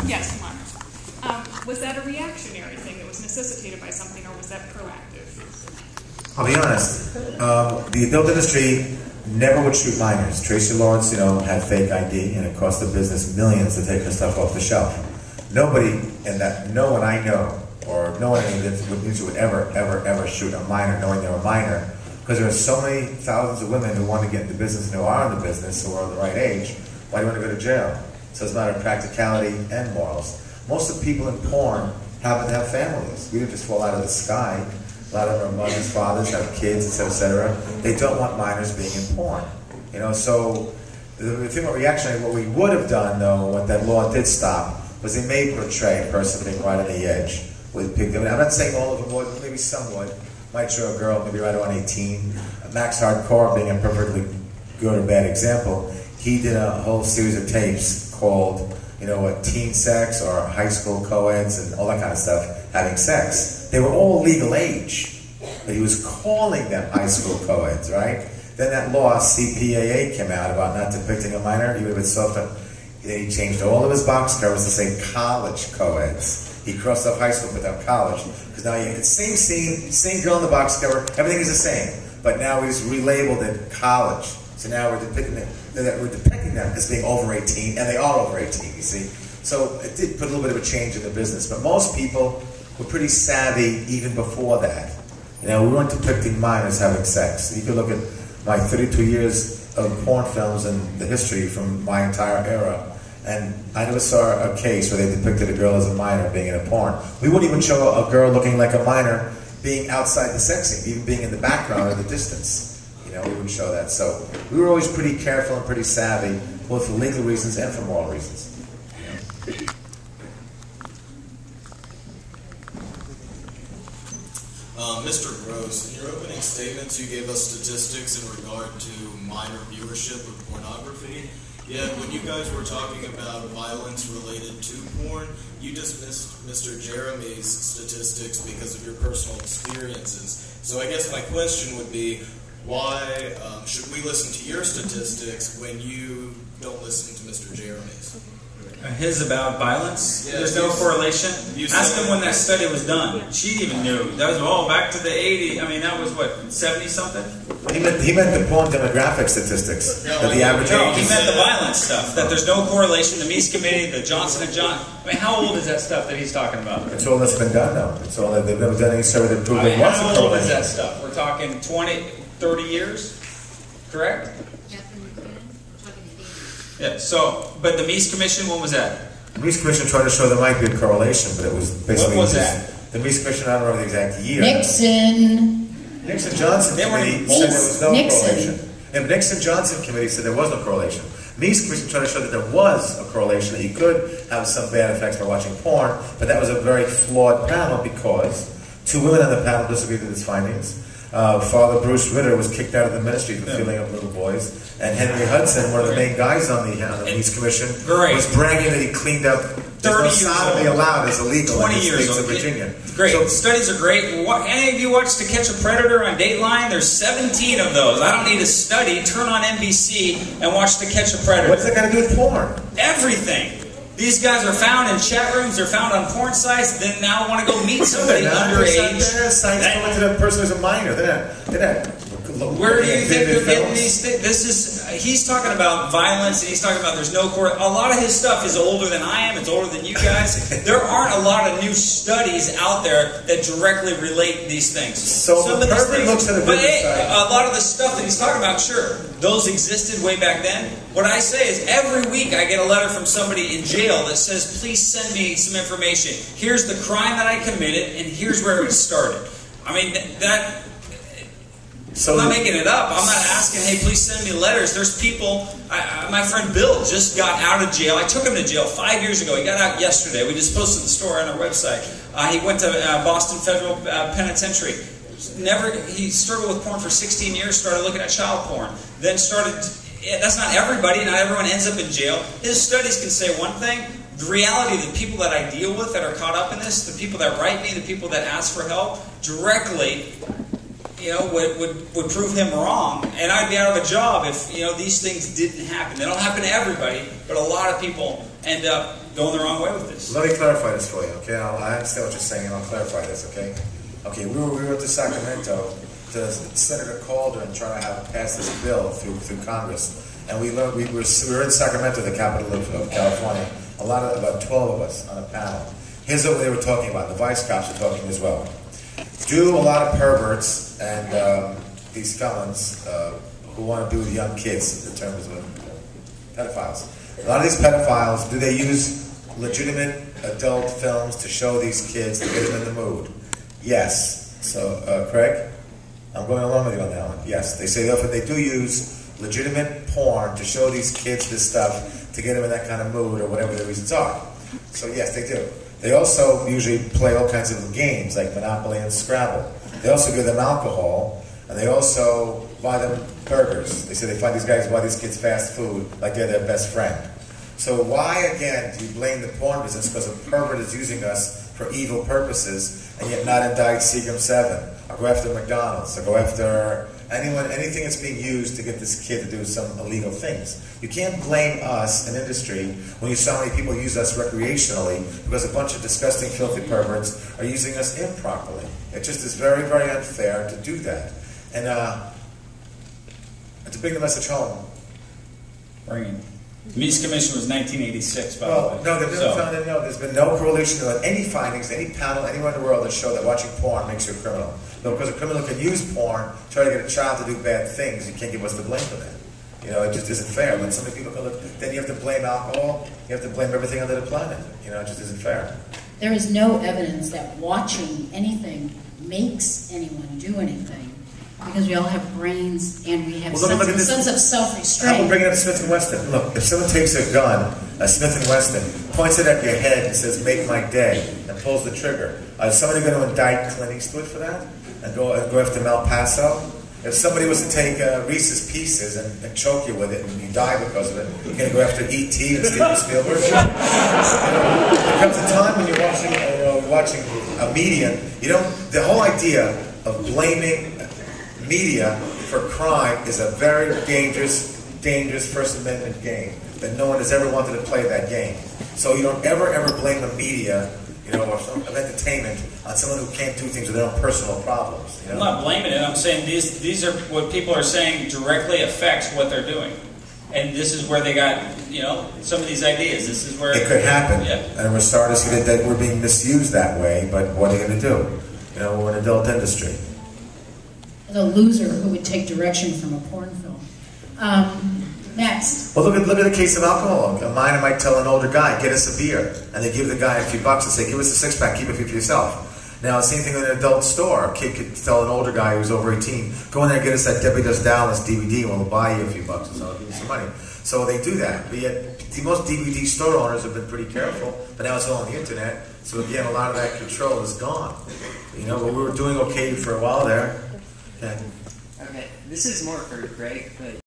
Yes, minors. Was that a reactionary thing that was necessitated by something, or was that proactive? I'll be honest. The adult industry never would shoot minors. Tracy Lawrence, had fake ID, and it cost the business millions to take her stuff off the shelf. Nobody, no one I know, or no one in the industry would ever shoot a minor knowing they're a minor, because there are so many thousands of women who want to get into business and who are in the business, who are the right age. Why do you want to go to jail? So it's a matter of practicality and morals. Most of the people in porn happen to have families. We didn't just fall out of the sky. A lot of our mothers, fathers have kids, etc. They don't want minors being in porn. So the thing about reactionary, what we would have done, though, what that law did stop, was they may portray a person being right on the edge. I'm not saying all of them would, maybe some would. Might show a girl maybe right around 18. Max Hardcore being a perfectly good or bad example, he did a whole series of tapes called, teen sex or high school co-eds and all that kind of stuff, having sex. They were all legal age, but he was calling them high school co-eds, right? Then that law, CPAA, came out about not depicting a minor. He would have been softer. Then he changed all of his box covers to say college co-eds. He crossed off high school without college, because now it's same scene, same girl in the box cover, everything is the same. But now he's relabeled it college. So now we're depicting them as being over 18, and they are over 18, you see. So it did put a little bit of a change in the business, but most people were pretty savvy even before that. We weren't depicting minors having sex. You could look at my 32 years of porn films and the history from my entire era, and I never saw a case where they depicted a girl as a minor being in a porn. We wouldn't even show a girl looking like a minor being outside the sex scene, even being in the background or the distance. We wouldn't show that. So we were always pretty careful and pretty savvy, both for legal reasons and for moral reasons. Mr. Gross, in your opening statements, you gave us statistics in regard to minor viewership of pornography. Yet, when you guys were talking about violence related to porn, you dismissed Mr. Jeremy's statistics because of your personal experiences. So I guess my question would be, why should we listen to your statistics when you don't listen to Mr. Jeremy's? His about violence? Yeah, there's no correlation? Ask him when that study was done. She even knew. That was, back to the 80s. I mean, that was what, 70-something? He meant the porn demographic statistics. That the average age. He meant the violence stuff. That there's no correlation. The Mies Committee, the Johnson & Johnson. I mean, how old is that stuff that he's talking about? It's all that's been done, though. It's all that they've never done any survey that proved it was a correlation. How old is that stuff? We're talking 20, 30 years? Correct? Yeah, but the Mies Commission, when was that? The Mies Commission tried to show there might be a correlation, but it was basically... What was that? The Mies Commission, I don't remember the exact year. Nixon-Johnson Committee said there was no correlation. And Nixon-Johnson Committee said there was no correlation. Mies Commission tried to show that there was a correlation, that you could have some bad effects by watching porn, but that was a very flawed panel because two women on the panel disagreed with its findings. Father Bruce Ritter was kicked out of the ministry for feeling up little boys. And Henry Hudson, one of the main guys on the Mies Commission, was bragging that he cleaned up 30 years sodomy allowed as illegal 20 in the years states old. of Virginia. Great. So, studies are great. Any of you watch To Catch a Predator on Dateline? There's 17 of those. I don't need a study. Turn on NBC and watch To Catch a Predator. What's that got to do with porn? Everything. These guys are found in chat rooms. They're found on porn sites. Then now want to go meet somebody underage. They're sites going to the person who's a minor. They're not. Where do you think they're getting these things? He's talking about violence, and he's talking about there's no core. A lot of his stuff is older than I am. It's older than you guys. There aren't a lot of new studies out there that directly relate these things. So some the of these person things, looks at a but site. a lot of the stuff that he's talking about, sure, those existed way back then. What I say is every week I get a letter from somebody in jail that says, please send me some information. Here's the crime that I committed, and here's where it started. I mean, that... So I'm not making it up. I'm not asking, hey, please send me letters. There's people, my friend Bill just got out of jail. I took him to jail 5 years ago. He got out yesterday. We just posted the story on our website. He went to Boston Federal Penitentiary. He struggled with porn for 16 years, started looking at child porn. Then that's not everybody. Not everyone ends up in jail. His studies can say one thing. The reality, the people that I deal with that are caught up in this, the people that write me, the people that ask for help, directly... would prove him wrong, and I'd be out of a job if these things didn't happen. They don't happen to everybody, but a lot of people end up going the wrong way with this. Let me clarify this for you, okay? I understand what you're saying, and I'll clarify this, okay? Okay, we were to Sacramento to Senator Calderon trying to pass this bill through Congress, and we were in Sacramento, the capital of California. About 12 of us on a panel. Here's what they were talking about. The vice cops were talking as well. Do a lot of perverts and these felons who want to do with young kids in terms of pedophiles. A lot of these pedophiles, do they use legitimate adult films to show these kids to get them in the mood? Yes. So, Craig, I'm going along with you on that one. Yes, they say they do use legitimate porn to show these kids this stuff to get them in that kind of mood or whatever the reasons are. So yes, they do. They also usually play all kinds of games like Monopoly and Scrabble. They also give them alcohol, and they also buy them burgers. They say they find these guys buy these kids fast food like they're their best friend. So why, again, do you blame the porn business because a pervert is using us for evil purposes and yet not indict Seagram 7, or go after McDonald's, or go after anything that's being used to get this kid to do some illegal things? You can't blame us, an industry, when you so many people use us recreationally because a bunch of disgusting, filthy perverts are using us improperly. It just is very, very unfair to do that. And to bring the message home. Bring it. The Meats Commission was 1986, by the way. No, there's been no correlation to any findings, any panel, anywhere in the world that show that watching porn makes you a criminal. No, because a criminal can use porn, try to get a child to do bad things. You can't give us the blame for that. You know, it just isn't fair. When so many people can look, then you have to blame alcohol. You have to blame everything under the planet. You know, it just isn't fair. There is no evidence that watching anything makes anyone do anything, because we all have brains and we have a sense of self-restraint. I will bring it up Smith & Wesson. Look, if someone takes a gun, a Smith & Wesson, points it at your head and says, "Make my day," and pulls the trigger, is somebody going to indict Clint Eastwood for that? And go after Mel Paso? If somebody was to take Reese's Pieces and choke you with it and you die because of it, you're going to go after E.T. and Steven Spielberg? There comes a time when you're watching a medium, the whole idea of blaming media for crime is a very dangerous First Amendment game that no one has ever wanted to play that game. So you don't ever blame the media, or some of entertainment on someone who can't do things with their own personal problems. I'm not blaming it. I'm saying these are what people are saying directly affects what they're doing, and this is where they got some of these ideas. This is where it could happen, yeah. And we're starting to see that we're being misused that way. But what are you going to do? We're an adult industry. The loser who would take direction from a porn film. Next. Well, look at the case of alcohol. A minor might tell an older guy, "Get us a beer," and they give the guy a few bucks and say, "Give us a six-pack, keep it for yourself." Now, same thing in an adult store. A kid could tell an older guy who's over 18, "Go in there and get us that Debbie Does Dallas DVD, and we'll buy you a few bucks or so, I'll give you some money." So they do that. But yet, most DVD store owners have been pretty careful, but now it's all on the internet. So again, a lot of that control is gone. But we were doing okay for a while there. Okay, this is more for Greg, but